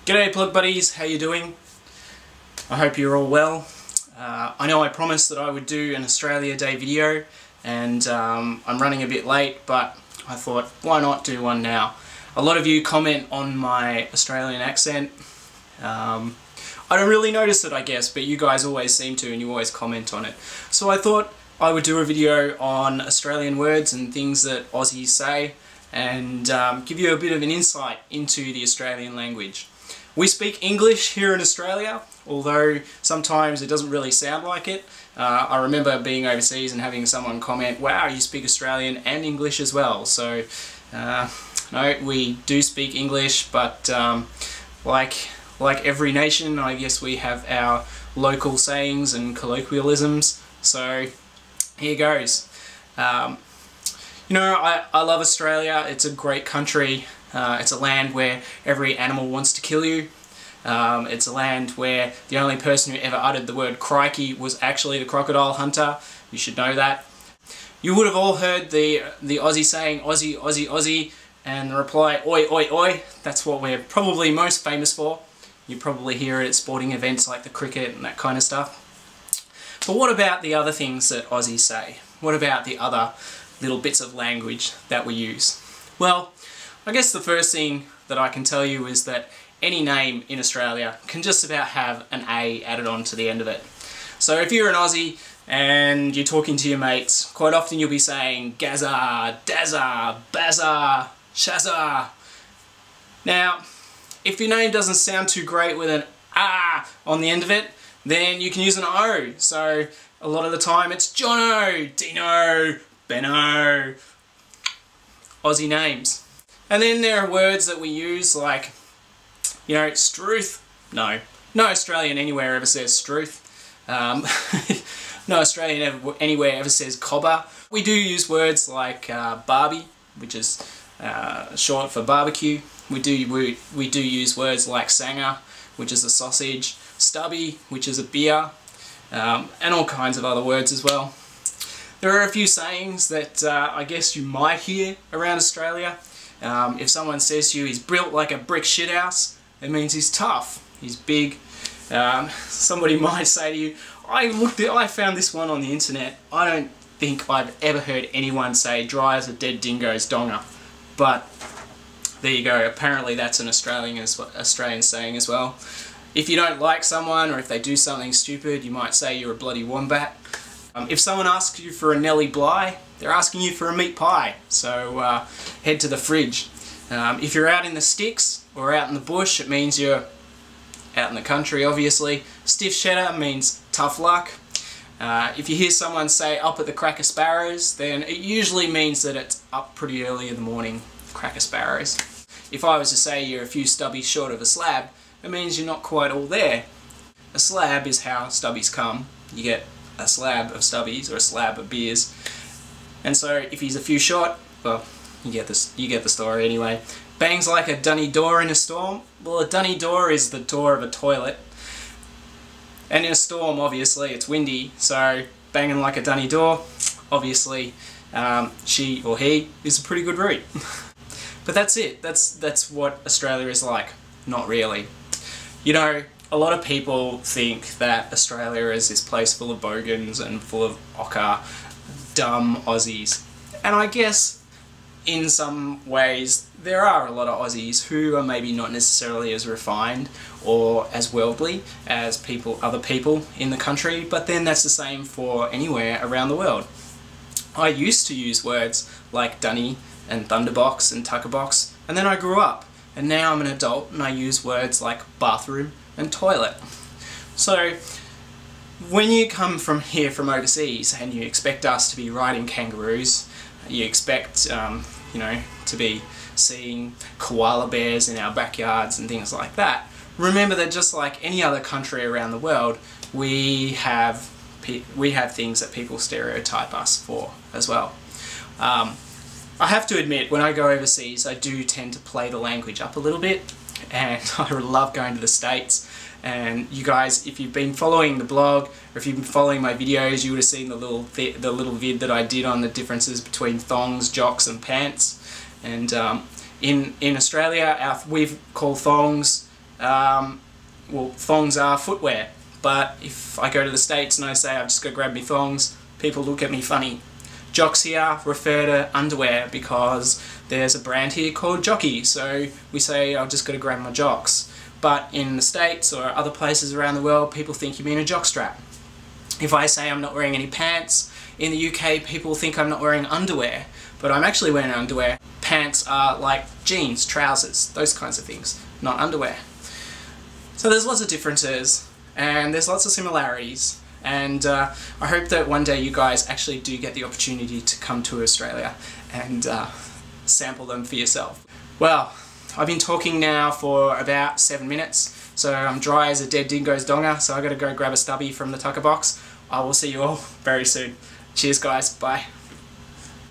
G'day plug buddies, how you doing? I hope you're all well. I know I promised that I would do an Australia Day video and I'm running a bit late, but I thought why not do one now. A lot of you comment on my Australian accent. I don't really notice it, I guess, but you guys always seem to and you always comment on it. So I thought I would do a video on Australian words and things that Aussies say and give you a bit of an insight into the Australian language. We speak English here in Australia, although sometimes it doesn't really sound like it. I remember being overseas and having someone comment, wow, you speak Australian and English as well. So, no, we do speak English, but like every nation, I guess we have our local sayings and colloquialisms. So, here goes. You know, I love Australia. It's a great country. It's a land where every animal wants to kill you. It's a land where the only person who ever uttered the word crikey was actually the crocodile hunter. You should know that. You would have all heard the Aussie saying Aussie, Aussie, Aussie, and the reply oi, oi, oi. That's what we're probably most famous for. You probably hear it at sporting events like the cricket and that kind of stuff. But what about the other things that Aussies say? What about the other little bits of language that we use? Well, I guess the first thing that I can tell you is that any name in Australia can just about have an A added on to the end of it. So if you're an Aussie and you're talking to your mates, quite often you'll be saying Gazza, Dazza, Bazza, Shazza. Now, if your name doesn't sound too great with an A on the end of it, then you can use an O. So a lot of the time it's Jono, Dino, Benno, Aussie names. And then there are words that we use like, you know, struth. No Australian anywhere ever says struth. No Australian anywhere ever says cobber. We do use words like barbie, which is short for barbecue. We do use words like sanger, which is a sausage, stubby, which is a beer, and all kinds of other words as well. There are a few sayings that I guess you might hear around Australia. If someone says to you he's built like a brick shithouse, it means he's tough, he's big. Somebody might say to you, I found this one on the internet. I don't think I've ever heard anyone say dry as a dead dingo's donger. But there you go, apparently that's an Australian saying as well. If you don't like someone or if they do something stupid, you might say you're a bloody wombat. If someone asks you for a Nelly Bly, they're asking you for a meat pie, so head to the fridge. If you're out in the sticks or out in the bush, it means you're out in the country, obviously. Stiff cheddar means tough luck. If you hear someone say up at the cracker sparrows, then it usually means that it's up pretty early in the morning, cracker sparrows. If I was to say you're a few stubbies short of a slab, it means you're not quite all there. A slab is how stubbies come. You get a slab of stubbies or a slab of beers. And so if he's a few short, well, you get the story anyway. Bangs like a dunny door in a storm. Well, a dunny door is the door of a toilet. And in a storm, obviously, it's windy, so banging like a dunny door, obviously, she or he is a pretty good route. But that's it. That's what Australia is like. Not really. You know, a lot of people think that Australia is this place full of bogans and full of ochre, dumb Aussies. And I guess in some ways there are a lot of Aussies who are maybe not necessarily as refined or as worldly as other people in the country, but then that's the same for anywhere around the world. I used to use words like dunny and thunderbox and tuckerbox, and then I grew up, and now I'm an adult and I use words like bathroom and toilet. So when you come from overseas and you expect us to be riding kangaroos, you expect you know, to be seeing koala bears in our backyards and things like that, remember that just like any other country around the world, we have things that people stereotype us for as well. I have to admit, when I go overseas, I do tend to play the language up a little bit, and I love going to the States. And you guys, if you've been following the blog, or if you've been following my videos, you would have seen the little vid that I did on the differences between thongs, jocks and pants. And in Australia, we call thongs well, thongs are footwear, but if I go to the States and I say I've just got to grab me thongs, people look at me funny. Jocks here refer to underwear because there's a brand here called Jockey, so we say I've just got to grab my jocks. But in the States or other places around the world, people think you mean a jockstrap. If I say I'm not wearing any pants, in the UK people think I'm not wearing underwear, but I'm actually wearing underwear. Pants are like jeans, trousers, those kinds of things, not underwear. So there's lots of differences, and there's lots of similarities, and I hope that one day you guys actually do get the opportunity to come to Australia and sample them for yourself. Well, I've been talking now for about 7 minutes, so I'm dry as a dead dingo's donger, so I've got to go grab a stubby from the tucker box. I will see you all very soon. Cheers guys, bye.